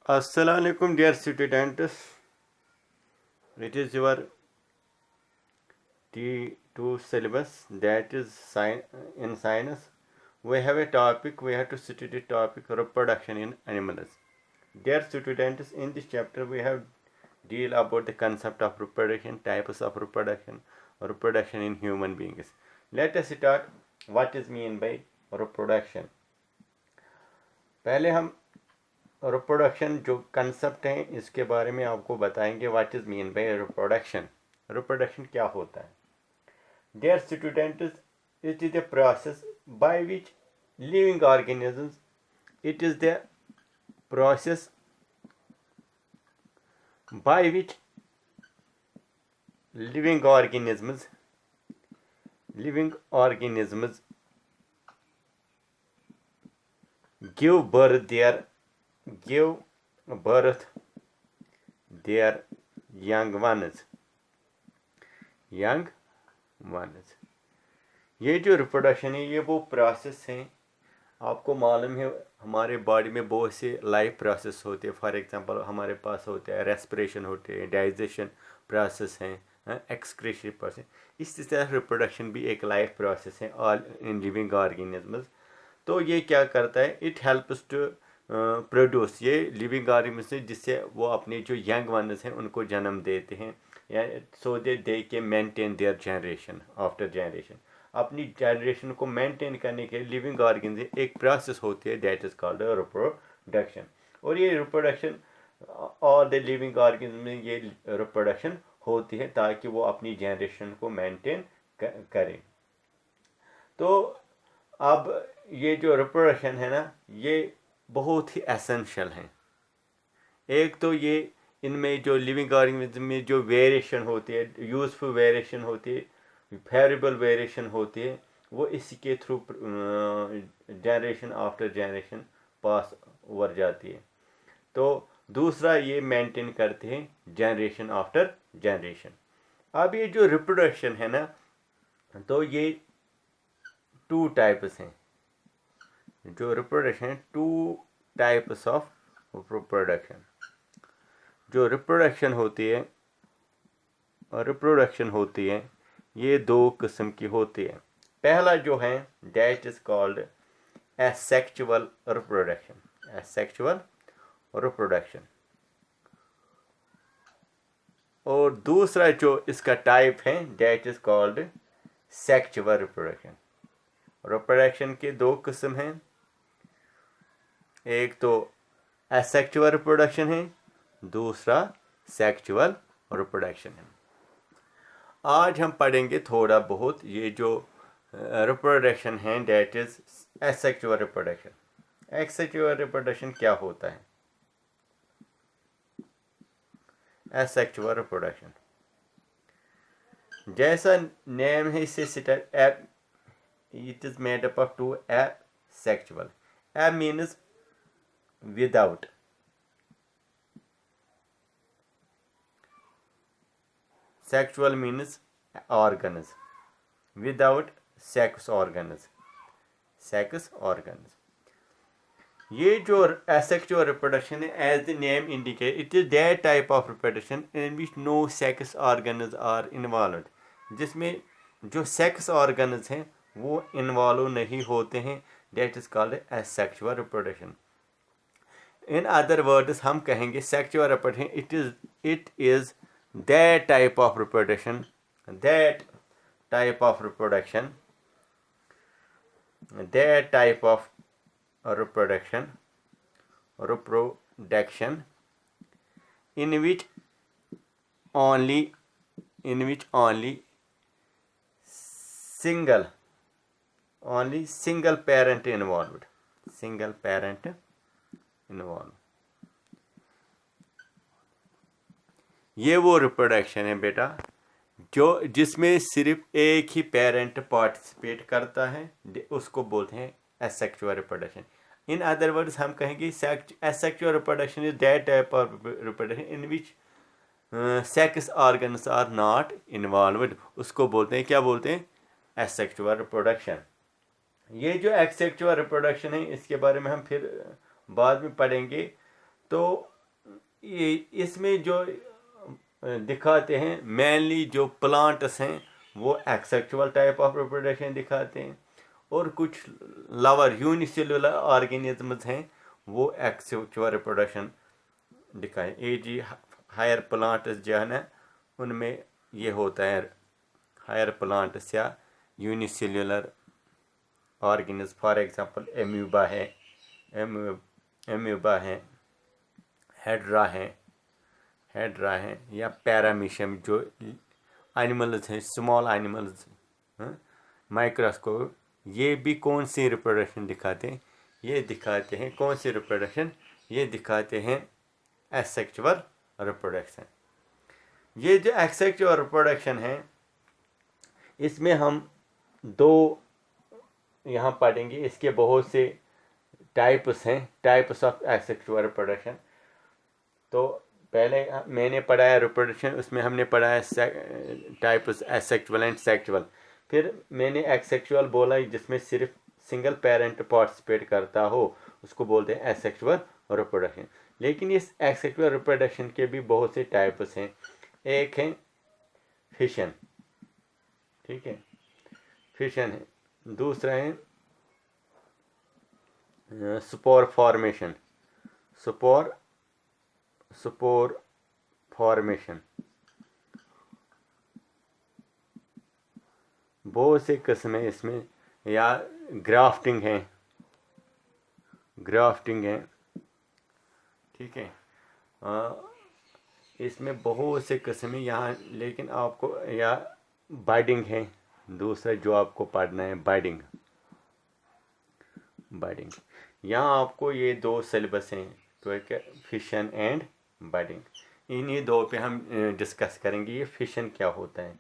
Assalamualaikum dear students. It is your T2 syllabus, that is in science. We have a topic, we have to study the topic reproduction in animals. Dear students, in this chapter we have deal about the concept of reproduction, types of reproduction, reproduction in human beings. Let us start what is mean by reproduction. पहले हम reproduction जो concept है इसके बारे में आपको बताएंगे what is mean by reproduction. Reproduction क्या होता है? Dear students, it is the process by which living organisms it is the process by which living organisms give birth their young ones. ये जो रिप्रोडक्शन है ये वो प्रोसेस हैं. आपको मालूम है हमारे बॉडी में बहुत से लाइफ प्रोसेस होते हैं. फॉर एग्जांपल हमारे पास होते हैं रेस्पिरेशन होते हैं, डाइजेशन प्रोसेस हैं, एक्सक्रीशन प्रोसेस. इसी तरह रिप्रोडक्शन भी एक लाइफ प्रोसेस है ऑल इन लिविंग ऑर्गेनिजम्स. तो ये क्या करता है? इट हेल्प्स टू प्रोड्यूस, ये लिविंग ऑर्गेनिज्म से जिससे वो अपने जो यंग वंस हैं उनको जन्म देते हैं, या सो दे के maintain their generation after generation. अपनी जनरेशन को मेंटेन करने के लिए लिविंग ऑर्गेनिज्म एक प्रोसेस होती है दैट इज कॉल्ड रिप्रोडक्शन. और ये reproduction all the living organism में ये रिप्रोडक्शन होती है ताकि वो अपनी जनरेशन को मेंटेन करें. तो अब ये जो रिप्रोडक्शन है ना ये बहुत ही एसेंशियल हैं. एक तो ये इनमें जो लिविंग ऑर्गेनिज्म में जो वेरिएशन होती है, यूजफुल वेरिएशन होती है, फेवरेबल वेरिएशन होती है, वो इसी के through generation after generation pass over जाती है. तो दूसरा ये मेंटेन करते हैं जनरेशन आफ्टर जनरेशन. अब ये जो रिप्रोडक्शन है ना तो ये टू टाइप्स हैं. जो रिप्रोडक्शन है टू टाइप्स ऑफ रिप्रोडक्शन. जो रिप्रोडक्शन होती है ये दो किस्म की होती है. पहला जो है that is called asexual reproduction. और दूसरा जो इसका टाइप है that is called sexual reproduction. Reproduction के दो किस्म हैं. एक तो एसेक्सुअल रिप्रोडक्शन है, दूसरा सेक्सुअल रिप्रोडक्शन है. आज हम पढ़ेंगे थोड़ा बहुत ये जो रिप्रोडक्शन है that is asexual reproduction. Asexual reproduction क्या होता है? एसेक्सुअल रिप्रोडक्शन जैसा नेम है इससे start, it is made up of two asexual. A means without. Sexual means organs. Without sex organs. ये जो asexual reproduction है, as the name indicates, it is that type of reproduction in which no sex organs are involved. जिसमें जो sex organs हैं वो involve नहीं होते हैं. That is called asexual reproduction. In other words हम कहेंगे sexual reproduction it is that type of reproduction in which only single parent involved. ये वो रिप्रोडक्शन है बेटा जो जिसमें सिर्फ एक ही पेरेंट पार्टिसिपेट करता है, उसको बोलते हैं asexual reproduction. In other words हम कहेंगे asexual reproduction is that type of reproduction in which sex organs are not involved. उसको बोलते हैं, क्या बोलते हैं? Asexual reproduction. ये जो एसेक्सुअल रिप्रोडक्शन है इसके बारे में हम फिर बाद में पढ़ेंगे. तो इसमें जो दिखाते हैं मेनली जो प्लांट्स हैं वो एक्सेक्सुअल टाइप ऑफ रिप्रोडक्शन दिखाते हैं, और कुछ लवर यूनिसेलुलर ऑर्गेनिजम्स हैं वो एक्सेक्सुअल रिप्रोडक्शन दिखाए। ये जी हायर प्लांट्स जो है ना उनमें ये होता है हायर प्लांट्स या यूनिसेल्युलर ऑर्गेनिज्म, फॉर एग्जांपल एम्यूबा है, एम्यूबा है, हेड्रा है या पैरामीशियम जो एनिमल्स हैं, स्मॉल एनिमल्स, माइक्रोस्कोप, ये भी कौन सी रिप्रोडक्शन दिखाते हैं? ये दिखाते हैं कौन सी रिप्रोडक्शन? ये दिखाते हैं एसेक्सुअल रिप्रोडक्शन। ये जो एसेक्सुअल रिप्रोडक्शन है इसमें हम दो यहाँ पढ़ेंगे, इसके बहुत से टाइप्स हैं, टाइप्स ऑफ एसेक्सुअल रिप्रोडक्शन। तो पहले मैंने पढ़ाया रिप्रोडक्शन, उसमें हमने पढ़ाया टाइप्स एसेक्सुअल एंड सेक्सुअल। फिर मैंने एसेक्सुअल बोला जिसमें सिर्फ सिंगल पेरेंट पार्टिसिपेट करता हो, उसको बोलते हैं एसेक्सुअल रिप्रोडक्शन। लेकिन इस एसेक्सुअल रिप्रोडक्शन के भी बहुत से टाइप्स हैं। एक है फिशन, ठीक है, फिशन है। दूसरा है स्पोर फॉर्मेशन, स्पोर फॉर्मेशन। बहुत से किस्म है इसमें, या ग्राफ्टिंग है, ठीक है। इसमें बहुत से किस्म है यहाँ, लेकिन आपको या बाइडिंग है दूसरा जो आपको पढ़ना है, बाइडिंग। यहाँ आपको ये दो सिलेबस हैं, तो एक फिशन एंड बाइडिंग। इन्हीं दो पे हम डिस्कस करेंगे ये फिशन क्या होता है।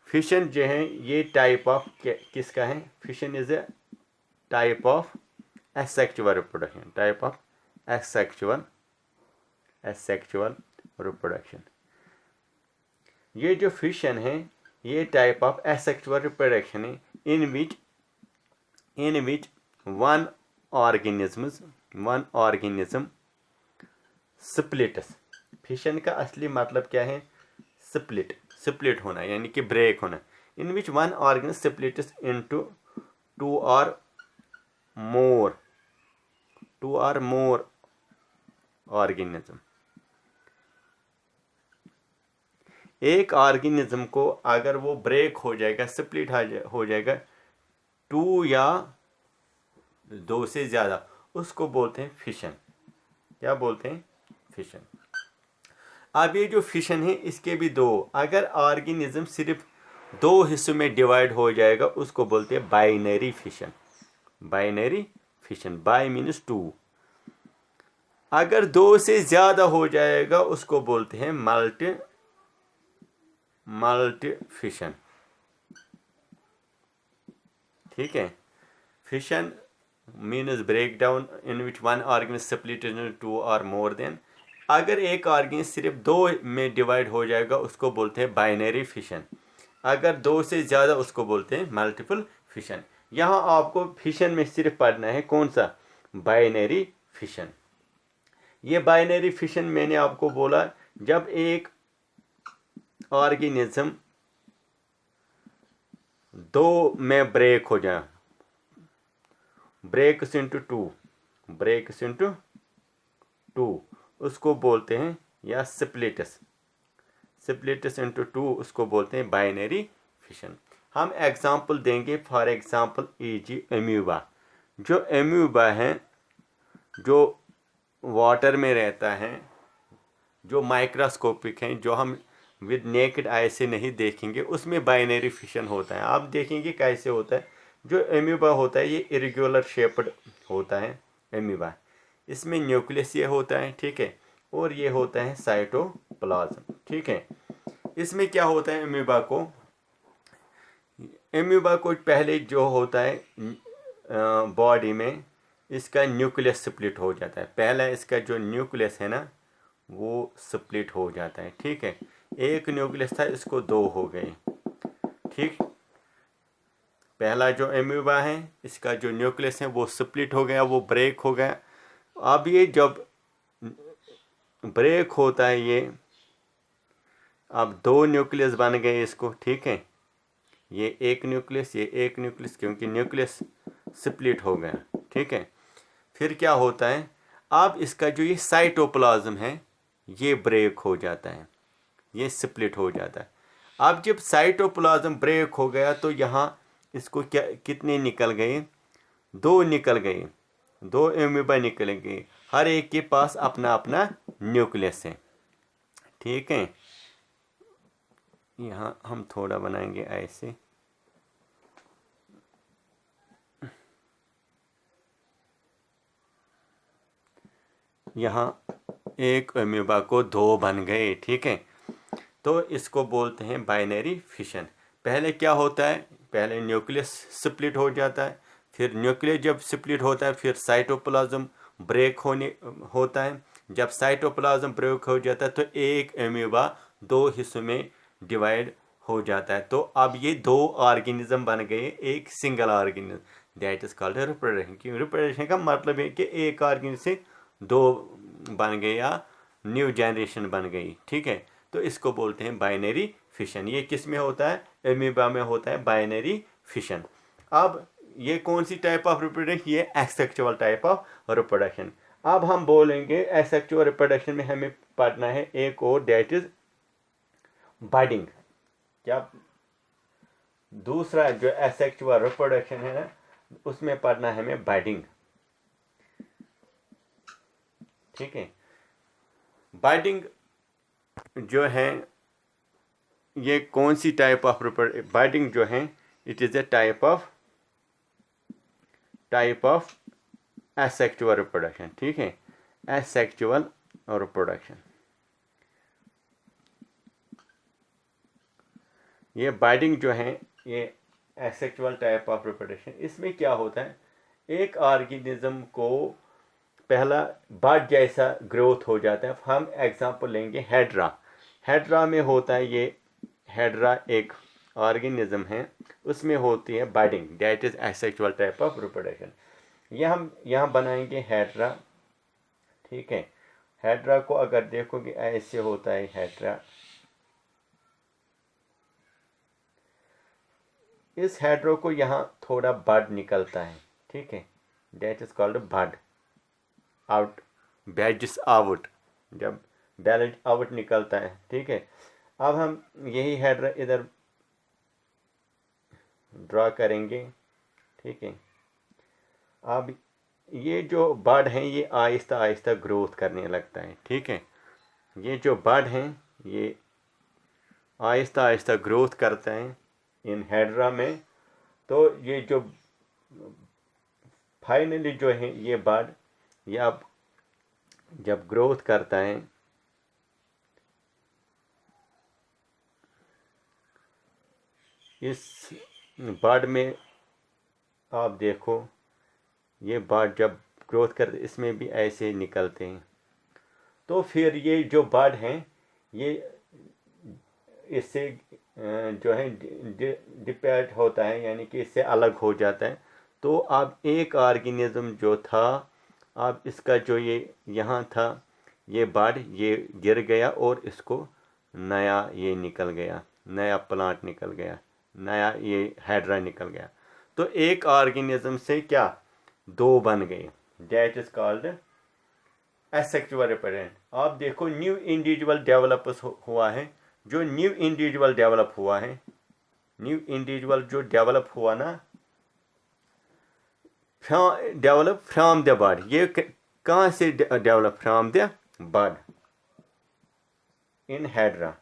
फिशन जो है ये टाइप ऑफ किसका है? Fission is a type of asexual reproduction, type of asexual reproduction. ये जो फिशन है ये टाइप ऑफ एसेक्सुअल रिप्रोडक्शन है in which one organism splits. Fission का असली मतलब क्या है? स्प्लिट होना, यानी कि ब्रेक होना। In which one organism splits into two और मोर ऑर्गेनिज्म। एक ऑर्गेनिज्म को अगर वो ब्रेक हो जाएगा, स्प्लिट हो जाएगा टू या दो से ज़्यादा, उसको बोलते हैं फिशन। क्या बोलते हैं? फिशन। अब ये जो फिशन है इसके भी दो, अगर ऑर्गेनिज्म सिर्फ दो हिस्सों में डिवाइड हो जाएगा उसको बोलते हैं binary fission. Bi means two. अगर दो से ज़्यादा हो जाएगा उसको बोलते हैं मल्टी फिशन, ठीक है। Fission means break down in which one organism split in two और मोर देन। अगर एक ऑर्गेनिज्म सिर्फ दो में डिवाइड हो जाएगा उसको बोलते हैं बाइनरी फिशन। अगर दो से ज़्यादा उसको बोलते हैं मल्टीपल फिशन। यहाँ आपको फिशन में सिर्फ पढ़ना है कौन सा? Binary fission. ये बाइनरी फिशन मैंने आपको बोला जब एक ऑर्गेनिज्म दो में ब्रेक हो जाए, ब्रेक्स इनटू टू, उसको बोलते हैं, या स्प्लिट्स इनटू टू, उसको बोलते हैं बाइनरी फिशन। हम एग्जांपल देंगे, फॉर एग्जांपल ई एम्यूबा। जो एम्यूबा है जो वाटर में रहता है, जो माइक्रोस्कोपिक हैं, जो हम विद नेकेड आई से नहीं देखेंगे, उसमें बाइनरी फिशन होता है। आप देखेंगे कैसे होता है। जो एम्यूबा होता है ये इरेगुलर शेप्ड होता है एम्यूबा। इसमें न्यूक्लियस ये होता है, ठीक है, और ये होता है साइटोप्लाज्म, ठीक है। इसमें क्या होता है? एम्यूबा को पहले जो होता है बॉडी में इसका न्यूक्लियस स्प्लिट हो जाता है। पहला इसका जो न्यूक्लियस है ना वो स्प्लिट हो जाता है, ठीक है। एक न्यूक्लियस था, इसको दो हो गए, ठीक। पहला जो एम्यूबा है इसका जो न्यूक्लियस है वो स्प्लिट हो गया, वो ब्रेक हो गया। अब ये जब ब्रेक होता है ये, अब दो न्यूक्लियस बन गए इसको, ठीक है, ये एक न्यूक्लियस, ये एक न्यूक्लियस, क्योंकि न्यूक्लियस स्प्लिट हो गया, ठीक है। फिर क्या होता है, अब इसका जो ये साइटोप्लाज्म है ये ब्रेक हो जाता है, ये स्प्लिट हो जाता है। अब जब साइटोप्लाज्म ब्रेक हो गया तो यहाँ इसको क्या कितने निकल गए, दो निकल गए, दो एमीबा निकल गए, हर एक के पास अपना अपना न्यूक्लियस है, ठीक है। यहाँ हम थोड़ा बनाएंगे ऐसे, यहाँ एक एमीबा को दो बन गए, ठीक है। तो इसको बोलते हैं बाइनरी फिशन। पहले क्या होता है, पहले न्यूक्लियस स्प्लिट हो जाता है, फिर न्यूक्लियस जब स्प्लिट होता है फिर साइटोप्लाज्म ब्रेक होता है। जब साइटोप्लाज्म ब्रेक हो जाता है तो एक एमीबा दो हिस्सों में डिवाइड हो जाता है। तो अब ये दो ऑर्गेनिज्म बन गए एक single organism, that is called reproduction. क्यों, रिप्रोडक्शन का मतलब है कि एक ऑर्गेनिज्म से दो बन गए या न्यू जनरेशन बन गई, ठीक है। तो इसको बोलते हैं बाइनरी फिशन। ये किस में होता है, एमीबा में होता है बाइनरी फिशन। अब ये कौन सी टाइप ऑफ रिप्रोडक्शन, ये एसेक्सुअल टाइप ऑफ रिप्रोडक्शन। अब हम बोलेंगे एसेक्सुअल रिप्रोडक्शन में हमें पढ़ना है एक और, दैट इज बडिंग। क्या, दूसरा जो एसेक्सुअल रिप्रोडक्शन है ना, उसमें पढ़ना है हमें बडिंग, ठीक है। बडिंग जो है ये कौन सी टाइप ऑफ बडिंग जो है, it is a type of asexual reproduction, ठीक है, एसेक्सुअल रिप्रोडक्शन। ये बडिंग जो है ये एसेक्सुअल टाइप ऑफ रिप्रोडक्शन। इसमें क्या होता है, एक ऑर्गेनिज्म को पहला बड जैसा ग्रोथ हो जाता है। हम एग्जांपल लेंगे हेड्रा। हेड्रा में होता है ये, हेड्रा एक ऑर्गेनिज्म है, उसमें होती है budding, that is asexual type of reproduction. ये हम यहाँ बनाएंगे हेड्रा, ठीक है। हेड्रा को अगर देखोगे ऐसे होता है हेड्रा। इस हेड्रो को यहाँ थोड़ा बड निकलता है, ठीक है, that is called bud out, बैजिस आउट, जब बैलेज आउट निकलता है, ठीक है। अब हम यही हेड्रा इधर ड्रा करेंगे, ठीक है। अब ये जो बड हैं ये आहिस्ता आहिस्ता ग्रोथ करने लगता है, ठीक है। ये जो बड हैं ये आहिस्ता आहिस्ता ग्रोथ करते हैं इन हेड्रा में। तो ये जो फाइनली जो है ये बड, ये अब जब ग्रोथ करता है, इस बड में आप देखो ये बड जब ग्रोथ करते इसमें भी ऐसे निकलते हैं। तो फिर ये जो बड हैं ये इससे जो है डिपेंड होता है, यानी कि इससे अलग हो जाता है। तो अब एक ऑर्गेनिज्म जो था, अब इसका जो ये यहाँ था ये बड ये गिर गया और इसको नया ये निकल गया, नया प्लांट निकल गया, नया ये हेड्रा निकल गया। तो एक ऑर्गेनिज्म से क्या दो बन गए, that is called asexual reproduction. आप देखो न्यू इंडिविजुअल डेवलप हुआ है, जो न्यू इंडिविजुअल डेवलप हुआ है, न्यू इंडिविजुअल जो डेवलप हुआ ना, डेवलप फ्रॉम द बड, ये कहाँ से develop, from the bud in hydra.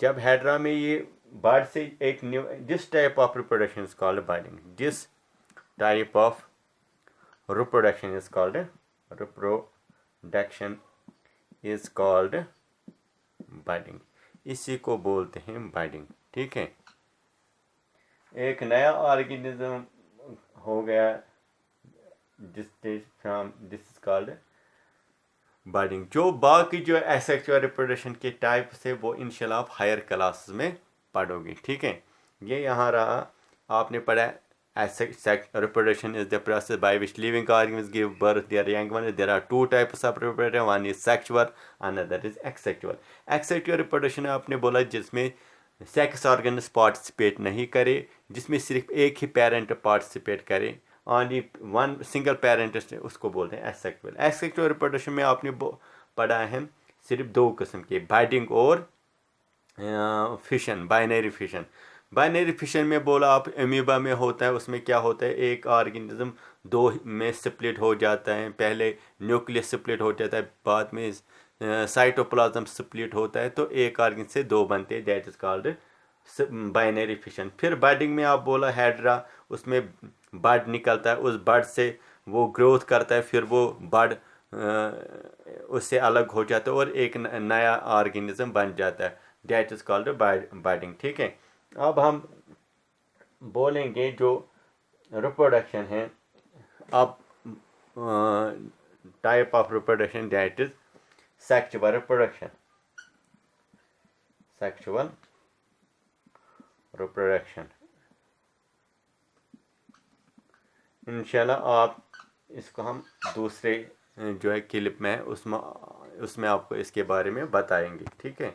जब हेड्रा में ये बड से एक new, this type of reproduction is called budding, this type of reproduction is called budding। इसी को बोलते हैं budding, ठीक है। एक नया ऑर्गेनिज्म हो गया, दिस इज कॉल्ड budding। जो बाकी जो एसेक्सुअल रिप्रोडक्शन के टाइप से वो इंशाल्लाह आप हायर क्लासेस में पढ़ोगे, ठीक है। ये यहाँ रहा, आपने पढ़ा Reproduction is the process by which living organisms give birth their young ones. There are two types of reproduction. One is sexual, another is asexual. Asexual reproduction आपने बोला जिसमें सेक्स ऑर्गन्स पार्टिसिपेट नहीं करे, जिसमें सिर्फ एक ही पेरेंट पार्टिसिपेट करे, only one single parent, उसको बोलते हैं एसेक्सुअल. एसेक्सुअल रिप्रोडक्शन में आपने पढ़ा है सिर्फ दो किस्म के, बाइडिंग और fission, binary fission. Binary fission में बोला आप अमीबा में होता है, उसमें क्या होता है, एक ऑर्गेनिज्म दो में स्प्लिट हो जाता है. पहले न्यूक्लियस स्प्लिट हो जाता है, बाद में साइटोप्लाज्म स्प्लिट होता है, तो एक ऑर्गन से दो बनते हैं, that is called binary fission. फिर बर्डिंग में आप बोला हाइड्रा, उसमें बर्ड निकलता है, उस बर्ड से वो ग्रोथ करता है, फिर वो बर्ड उससे अलग हो जाता है और एक नया ऑर्गेनिज्म बन जाता है, दैट इज कॉल्ड बर्डिंग. ठीक है. अब हम बोलेंगे जो रिप्रोडक्शन है, अब type of reproduction, that is sexual reproduction. Sexual reproduction इंशाल्लाह आप इसको हम दूसरे जो है क्लिप में उसमें आपको इसके बारे में बताएंगे. ठीक है.